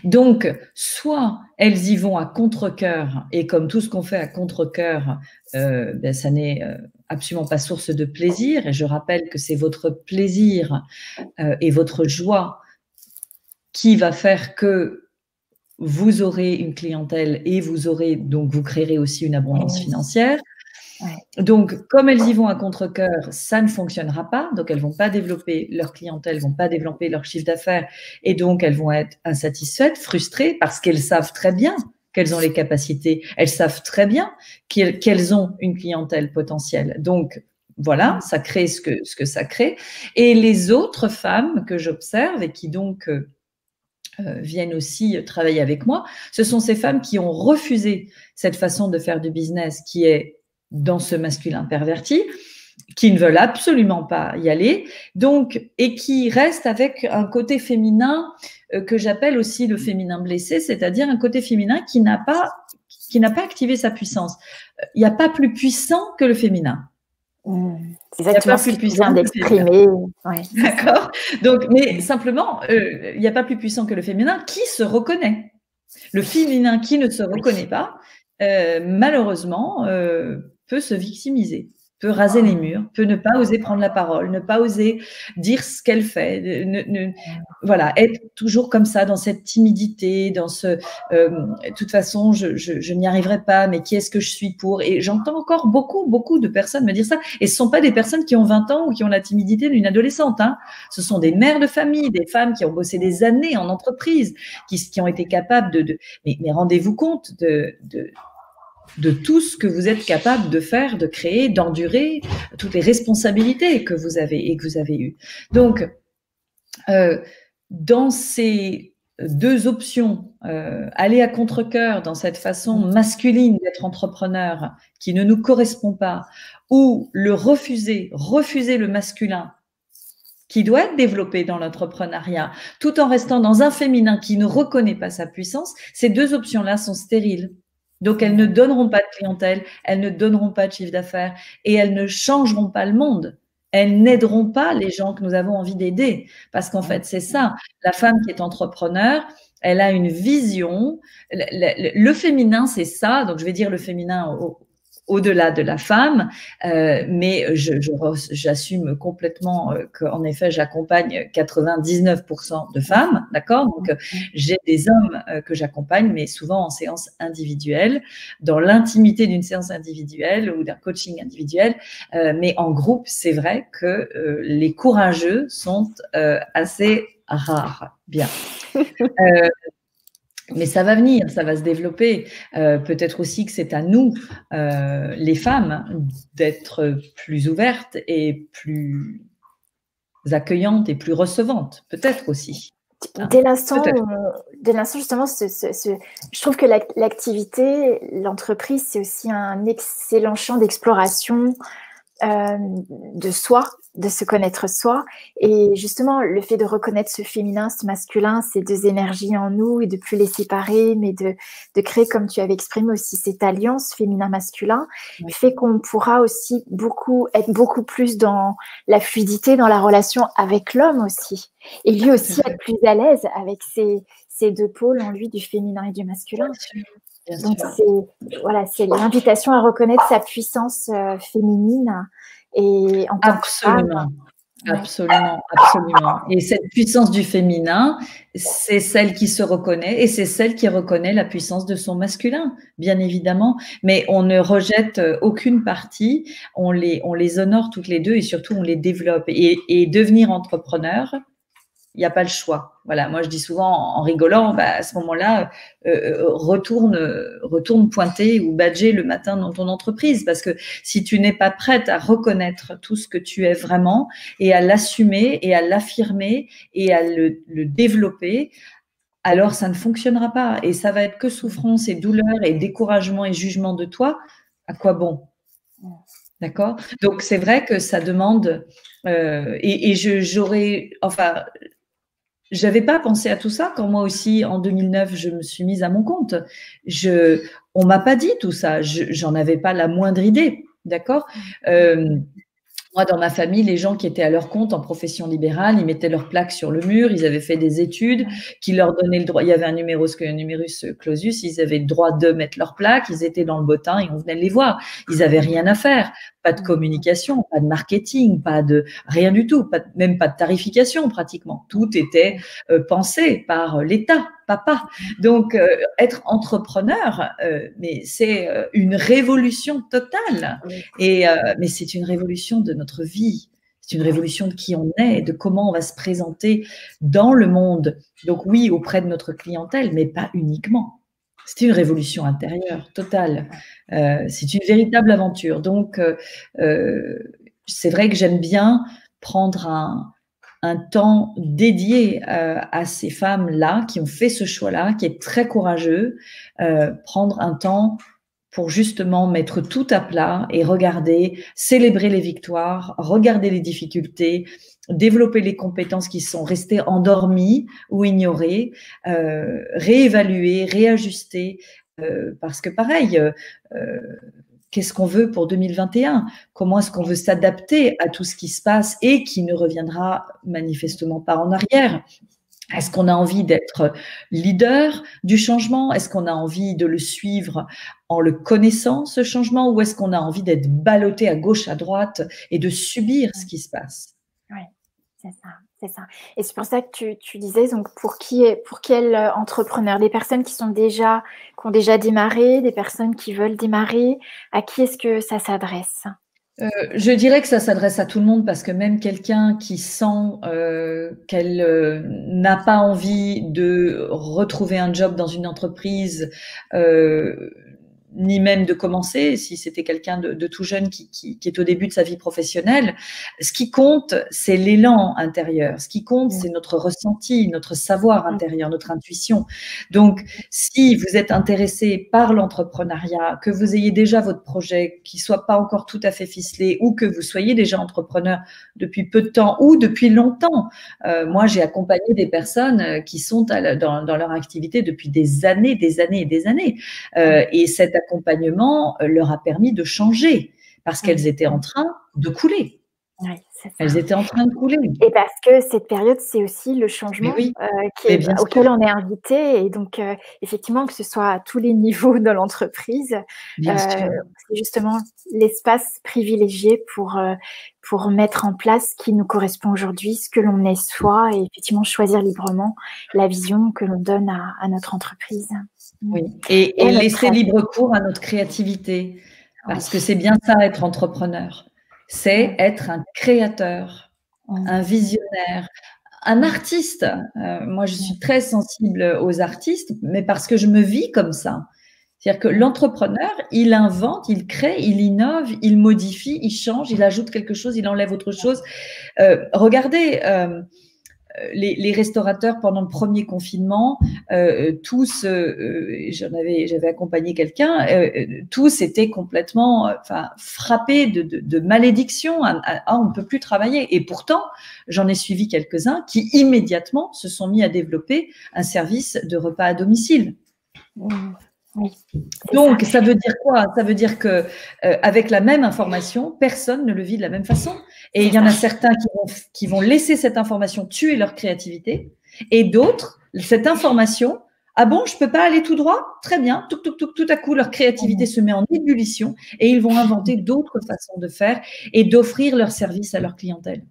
Donc, soit elles y vont à contre-cœur, et comme tout ce qu'on fait à contre-cœur, ça n'est absolument pas source de plaisir. Et je rappelle que c'est votre plaisir et votre joie qui va faire que vous aurez une clientèle et vous créerez aussi une abondance financière. Ouais. Donc, comme elles y vont à contre-cœur, ça ne fonctionnera pas. Donc, elles ne vont pas développer leur clientèle, vont pas développer leur chiffre d'affaires. Et donc, elles vont être insatisfaites, frustrées, parce qu'elles savent très bien qu'elles ont les capacités. Elles savent très bien qu'elles ont une clientèle potentielle. Donc, voilà, ça crée ce que ça crée. Et les autres femmes que j'observe et qui donc viennent aussi travailler avec moi, ce sont ces femmes qui ont refusé cette façon de faire du business qui est dans ce masculin perverti, qui ne veulent absolument pas y aller, donc, et qui restent avec un côté féminin que j'appelle aussi le féminin blessé, c'est-à-dire un côté féminin qui n'a pas activé sa puissance. Il n'y a pas plus puissant que le féminin. C'est exactement ce que tu viens d'exprimer. Ouais. D'accord. Donc, mais simplement, il n'y a pas plus puissant que le féminin qui se reconnaît. Le féminin qui ne se reconnaît pas, malheureusement, peut se victimiser, peut raser les murs, peut ne pas oser prendre la parole, ne pas oser dire ce qu'elle fait, voilà, être toujours comme ça, dans cette timidité, dans ce de toute façon, je n'y arriverai pas, mais qui est-ce que je suis pour? Et j'entends encore beaucoup de personnes me dire ça. Et ce ne sont pas des personnes qui ont 20 ans ou qui ont la timidité d'une adolescente. Hein. Ce sont des mères de famille, des femmes qui ont bossé des années en entreprise, qui ont été capables mais rendez-vous compte de tout ce que vous êtes capable de faire, de créer, d'endurer, toutes les responsabilités que vous avez eues. Donc, dans ces deux options, aller à contre-cœur dans cette façon masculine d'être entrepreneur qui ne nous correspond pas, ou le refuser le masculin qui doit être développé dans l'entrepreneuriat, tout en restant dans un féminin qui ne reconnaît pas sa puissance, ces deux options-là sont stériles. Donc, elles ne donneront pas de clientèle, elles ne donneront pas de chiffre d'affaires et elles ne changeront pas le monde. Elles n'aideront pas les gens que nous avons envie d'aider. Parce qu'en fait, c'est ça. La femme qui est entrepreneur, elle a une vision. Le féminin, c'est ça. Donc, je vais dire le féminin au-delà de la femme, mais j'assume complètement qu'en effet, j'accompagne 99% de femmes, d'accord? Donc, j'ai des hommes que j'accompagne, mais souvent en séance individuelle, dans l'intimité d'une séance individuelle ou d'un coaching individuel, mais en groupe, c'est vrai que les courageux sont assez rares. Bien. Mais ça va venir, ça va se développer. Peut-être aussi que c'est à nous, les femmes, d'être plus ouvertes et plus accueillantes et plus recevantes. Peut-être aussi. Dès l'instant, justement, je trouve que l'activité, l'entreprise, c'est aussi un excellent champ d'exploration de soi, de se connaître soi. Et justement, le fait de reconnaître ce féminin, ce masculin, ces deux énergies en nous et de plus les séparer, mais de créer, comme tu avais exprimé aussi, cette alliance féminin-masculin, fait qu'on pourra aussi être beaucoup plus dans la fluidité, dans la relation avec l'homme aussi. Et lui aussi être plus à l'aise avec ces deux pôles en lui, du féminin et du masculin. Donc, c'est l'invitation à reconnaître sa puissance féminine et en tant que femme. Absolument. Et cette puissance du féminin, c'est celle qui se reconnaît et c'est celle qui reconnaît la puissance de son masculin, bien évidemment. Mais on ne rejette aucune partie, on les honore toutes les deux et surtout on les développe. Et devenir entrepreneur, il n'y a pas le choix. Voilà, moi je dis souvent en rigolant, à ce moment-là, retourne pointer ou badger le matin dans ton entreprise, parce que si tu n'es pas prête à reconnaître tout ce que tu es vraiment et à l'assumer et à l'affirmer et à le développer, alors ça ne fonctionnera pas et ça va être que souffrance et douleur et découragement et jugement de toi. À quoi bon? D'accord? Donc c'est vrai que ça demande j'avais pas pensé à tout ça quand moi aussi, en 2009, je me suis mise à mon compte. On m'a pas dit tout ça. J'en avais pas la moindre idée, d'accord. Moi, dans ma famille, les gens qui étaient à leur compte en profession libérale, ils mettaient leur plaque sur le mur, ils avaient fait des études qui leur donnaient le droit. Il y avait un numerus clausus, ils avaient le droit de mettre leur plaque, ils étaient dans le bottin et on venait les voir. Ils avaient rien à faire. Pas de communication, pas de marketing, pas de rien du tout, même pas de tarification pratiquement. Tout était pensé par l'État, papa. Donc, être entrepreneur, mais c'est une révolution totale. Mais c'est une révolution de notre vie. C'est une révolution de qui on est, de comment on va se présenter dans le monde. Donc oui, auprès de notre clientèle, mais pas uniquement. C'est une révolution intérieure, totale. C'est une véritable aventure. Donc, c'est vrai que j'aime bien prendre un temps dédié à ces femmes-là qui ont fait ce choix-là, qui est très courageux, prendre un temps pour justement mettre tout à plat et regarder, célébrer les victoires, regarder les difficultés, développer les compétences qui sont restées endormies ou ignorées, réévaluer, réajuster, parce que pareil, qu'est-ce qu'on veut pour 2021? Comment est-ce qu'on veut s'adapter à tout ce qui se passe et qui ne reviendra manifestement pas en arrière? Est-ce qu'on a envie d'être leader du changement? Est-ce qu'on a envie de le suivre en le connaissant, ce changement? Ou est-ce qu'on a envie d'être ballotté à gauche, à droite et de subir ce qui se passe? Oui, c'est ça. C'est ça. Et c'est pour ça que tu disais, donc pour quel entrepreneur? Des personnes qui ont déjà démarré, des personnes qui veulent démarrer, à qui est-ce que ça s'adresse? Je dirais que ça s'adresse à tout le monde parce que même quelqu'un qui sent qu'elle n'a pas envie de retrouver un job dans une entreprise, ni même de commencer, si c'était quelqu'un de tout jeune qui est au début de sa vie professionnelle, ce qui compte, c'est l'élan intérieur. Ce qui compte, c'est notre ressenti, notre savoir intérieur, notre intuition. Donc, si vous êtes intéressé par l'entrepreneuriat, que vous ayez déjà votre projet, qui soit pas encore tout à fait ficelé, ou que vous soyez déjà entrepreneur depuis peu de temps ou depuis longtemps. Moi, j'ai accompagné des personnes qui sont dans leur activité depuis des années, des années et des années. Et cet accompagnement leur a permis de changer parce qu'elles étaient en train de couler. Oui, c'est ça. Elles étaient en train de couler. Et parce que cette période, c'est aussi le changement auquel on est invité. Et donc, effectivement, que ce soit à tous les niveaux de l'entreprise, c'est justement l'espace privilégié pour mettre en place ce qui nous correspond aujourd'hui, ce que l'on est soi, et effectivement choisir librement la vision que l'on donne à notre entreprise. Oui, et laisser libre cours à notre créativité, parce que c'est bien ça, être entrepreneur. C'est être un créateur, un visionnaire, un artiste. Moi, je suis très sensible aux artistes, mais parce que je me vis comme ça. C'est-à-dire que l'entrepreneur, il invente, il crée, il innove, il modifie, il change, il ajoute quelque chose, il enlève autre chose. Regardez, les restaurateurs pendant le premier confinement, tous, j'avais accompagné quelqu'un, tous étaient complètement frappés de malédiction. On ne peut plus travailler. Et pourtant, j'en ai suivi quelques-uns qui immédiatement se sont mis à développer un service de repas à domicile. Oui, donc, ça veut dire quoi? Ça veut dire que avec la même information, personne ne le vit de la même façon. Et il y en a certains qui vont laisser cette information tuer leur créativité, et d'autres, cette information, ah bon, je peux pas aller tout droit? Très bien, tout à coup, leur créativité se met en ébullition et ils vont inventer d'autres façons de faire et d'offrir leur service à leur clientèle.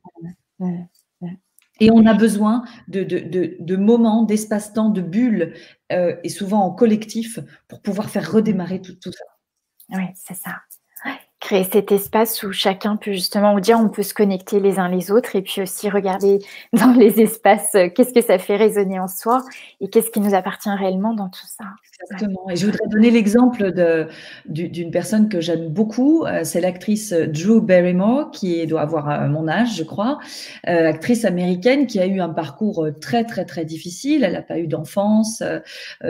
Et on a besoin de moments, d'espace-temps, de bulles, et souvent en collectif, pour pouvoir faire redémarrer tout ça. Oui, c'est ça. Créer cet espace où chacun peut justement, on peut se connecter les uns les autres, et puis aussi regarder dans les espaces qu'est-ce que ça fait résonner en soi et qu'est-ce qui nous appartient réellement dans tout ça. Exactement. Et je voudrais donner l'exemple d'une personne que j'aime beaucoup. C'est l'actrice Drew Barrymore, qui doit avoir mon âge, je crois. Actrice américaine qui a eu un parcours très, très, très difficile. Elle n'a pas eu d'enfance.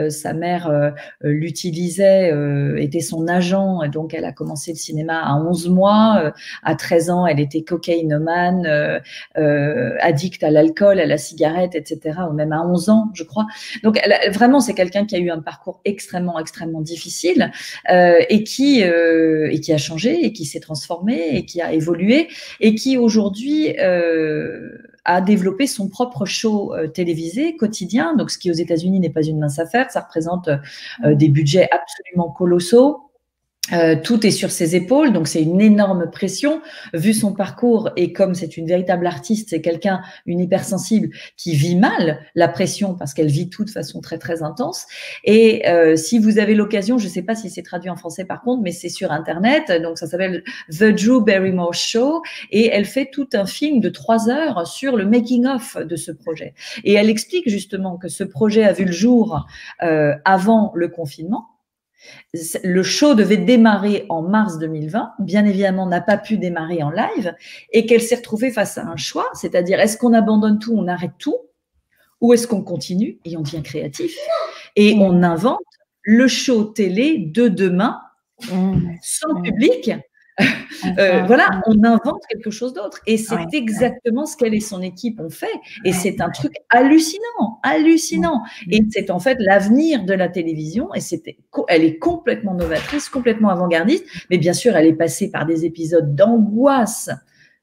Sa mère l'utilisait, était son agent. Donc, elle a commencé le cinéma à 11 mois. À 13 ans, elle était cocaïnomane, addict à l'alcool, à la cigarette, etc. Ou même à 11 ans, je crois. Donc, vraiment, c'est quelqu'un qui a eu un parcours extrêmement, extrêmement difficile et qui a changé et qui s'est transformé et qui a évolué et qui aujourd'hui a développé son propre show télévisé quotidien. Donc, ce qui aux États-Unis n'est pas une mince affaire, ça représente des budgets absolument colossaux. Tout est sur ses épaules, donc c'est une énorme pression. Vu son parcours, et comme c'est une véritable artiste, c'est quelqu'un, une hypersensible, qui vit mal la pression parce qu'elle vit tout de façon très très intense. Et si vous avez l'occasion, je ne sais pas si c'est traduit en français par contre, mais c'est sur Internet, donc ça s'appelle The Drew Barrymore Show, et elle fait tout un film de 3 heures sur le making-of de ce projet. Et elle explique justement que ce projet a vu le jour avant le confinement. Le show devait démarrer en mars 2020, bien évidemment n'a pas pu démarrer en live et qu'elle s'est retrouvée face à un choix, c'est-à-dire est-ce qu'on abandonne tout, on arrête tout ou est-ce qu'on continue et on devient créatif et on invente le show télé de demain sans public. Voilà, on invente quelque chose d'autre et c'est exactement ce qu'elle et son équipe ont fait et c'est un truc hallucinant et c'est en fait l'avenir de la télévision et elle est complètement novatrice, complètement avant-gardiste, mais bien sûr elle est passée par des épisodes d'angoisse,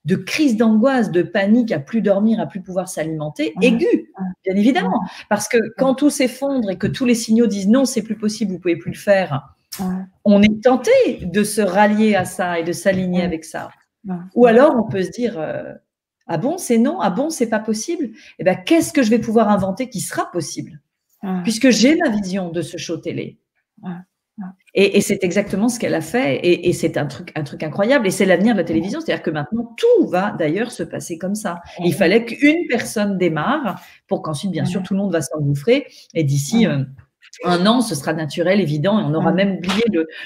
de crise d'angoisse, de panique, à plus dormir, à plus pouvoir s'alimenter, aiguë, bien évidemment, parce que quand tout s'effondre et que tous les signaux disent non, c'est plus possible, vous pouvez plus le faire. On est tenté de se rallier à ça et de s'aligner avec ça. Ou alors, on peut se dire, ah bon, c'est non, ah bon, c'est pas possible. Eh ben, qu'est-ce que je vais pouvoir inventer qui sera possible puisque j'ai ma vision de ce show télé. Et c'est exactement ce qu'elle a fait. Et c'est un truc incroyable. Et c'est l'avenir de la télévision. C'est-à-dire que maintenant, tout va d'ailleurs se passer comme ça. Il fallait qu'une personne démarre pour qu'ensuite, bien sûr, tout le monde va s'engouffrer. Et d'ici 1 an, ce sera naturel, évident, et on aura même oublié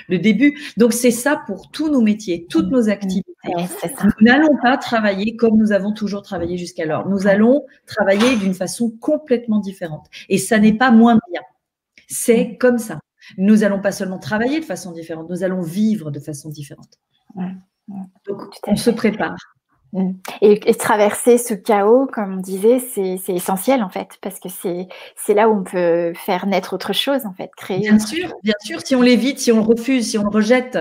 le début. Donc, c'est ça pour tous nos métiers, toutes nos activités. Nous n'allons pas travailler comme nous avons toujours travaillé jusqu'alors. Nous allons travailler d'une façon complètement différente. Et ça n'est pas moins bien. C'est comme ça. Nous n'allons pas seulement travailler de façon différente, nous allons vivre de façon différente. Donc, on se prépare. Et traverser ce chaos, comme on disait, c'est essentiel en fait, parce que c'est là où on peut faire naître autre chose en fait, créer. Bien sûr, si on l'évite, si on le refuse, si on le rejette,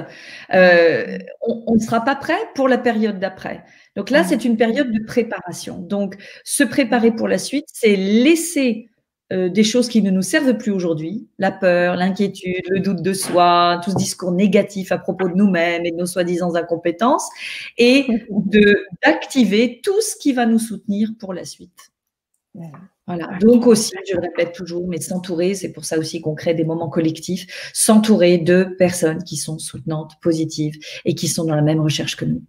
on ne sera pas prêt pour la période d'après. Donc là, c'est une période de préparation. Donc, se préparer pour la suite, c'est laisser des choses qui ne nous servent plus aujourd'hui, la peur, l'inquiétude, le doute de soi, tout ce discours négatif à propos de nous-mêmes et de nos soi-disant incompétences, et d'activer tout ce qui va nous soutenir pour la suite. Voilà. Donc aussi, je le répète toujours, mais s'entourer, c'est pour ça aussi qu'on crée des moments collectifs, s'entourer de personnes qui sont soutenantes, positives et qui sont dans la même recherche que nous.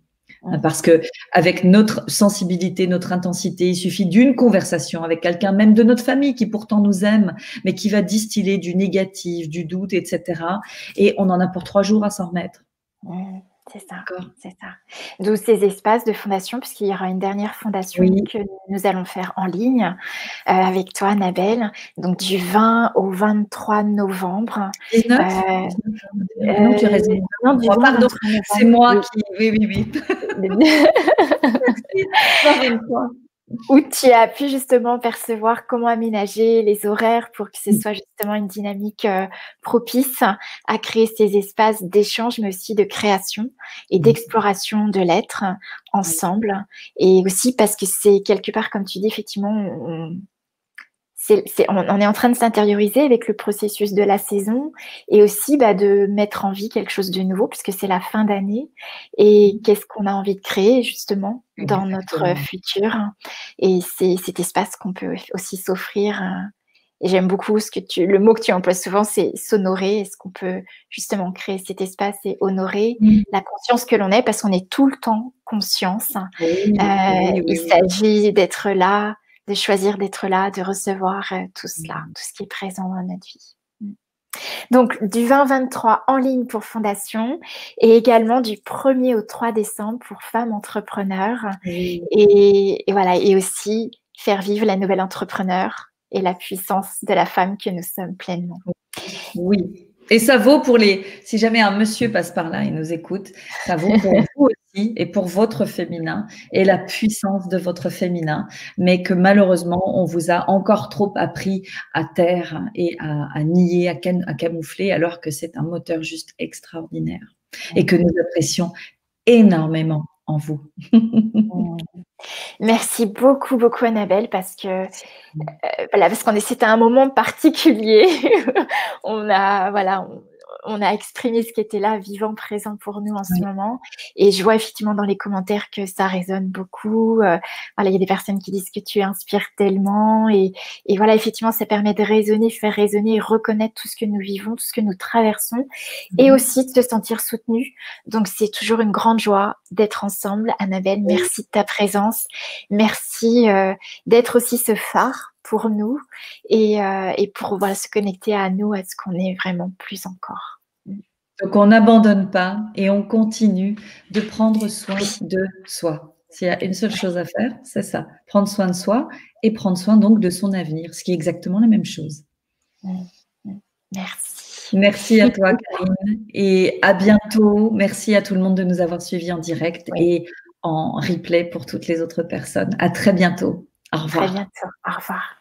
Parce que avec notre sensibilité, notre intensité, il suffit d'une conversation avec quelqu'un, même de notre famille, qui pourtant nous aime, mais qui va distiller du négatif, du doute, etc. Et on en a pour 3 jours à s'en remettre. C'est ça, c'est ça. D'où ces espaces de fondation, puisqu'il y aura une dernière fondation que nous allons faire en ligne avec toi, Annabelle, donc du 20 au 23 novembre. 19 non, tu as raison. Non, pardon, c'est moi qui… Oui. Où tu as pu justement percevoir comment aménager les horaires pour que ce soit justement une dynamique propice à créer ces espaces d'échange, mais aussi de création et d'exploration de l'être ensemble. Et aussi parce que c'est quelque part, comme tu dis, effectivement, on est en train de s'intérioriser avec le processus de la saison et aussi de mettre en vie quelque chose de nouveau puisque c'est la fin d'année et qu'est-ce qu'on a envie de créer justement dans notre futur. Et c'est cet espace qu'on peut aussi s'offrir. Et j'aime beaucoup le mot que tu emploies souvent, c'est s'honorer. Est-ce qu'on peut justement créer cet espace et honorer la conscience que l'on est parce qu'on est tout le temps conscience. Il s'agit d'être là, de choisir d'être là, de recevoir tout cela, tout ce qui est présent dans notre vie. Donc, du 20-23 en ligne pour Fondation et également du 1er au 3 décembre pour femmes entrepreneurs. Et voilà, et aussi faire vivre la nouvelle entrepreneur et la puissance de la femme que nous sommes pleinement. Oui. Et ça vaut pour si jamais un monsieur passe par là et nous écoute, ça vaut pour vous aussi et pour votre féminin et la puissance de votre féminin, mais que malheureusement, on vous a encore trop appris à taire et à nier, à camoufler, alors que c'est un moteur juste extraordinaire et que nous apprécions énormément en vous. Merci beaucoup, beaucoup Annabelle, parce que voilà, parce c'était un moment particulier. On a exprimé ce qui était là, vivant, présent pour nous en ce moment. Et je vois effectivement dans les commentaires que ça résonne beaucoup. Voilà, il y a des personnes qui disent que tu inspires tellement. Et voilà, effectivement, ça permet de raisonner, faire résonner et reconnaître tout ce que nous vivons, tout ce que nous traversons. Et aussi de se sentir soutenu. Donc, c'est toujours une grande joie d'être ensemble. Annabelle, merci de ta présence. Merci d'être aussi ce phare pour nous et pour se connecter à nous, à ce qu'on est vraiment plus encore. Donc, on n'abandonne pas et on continue de prendre soin de soi. S'il y a une seule chose à faire, c'est ça, prendre soin de soi et prendre soin donc de son avenir, ce qui est exactement la même chose. Merci. Merci à toi, Karine, et à bientôt. Merci à tout le monde de nous avoir suivis en direct et en replay pour toutes les autres personnes. À très bientôt. Au revoir. À très bientôt. Au revoir.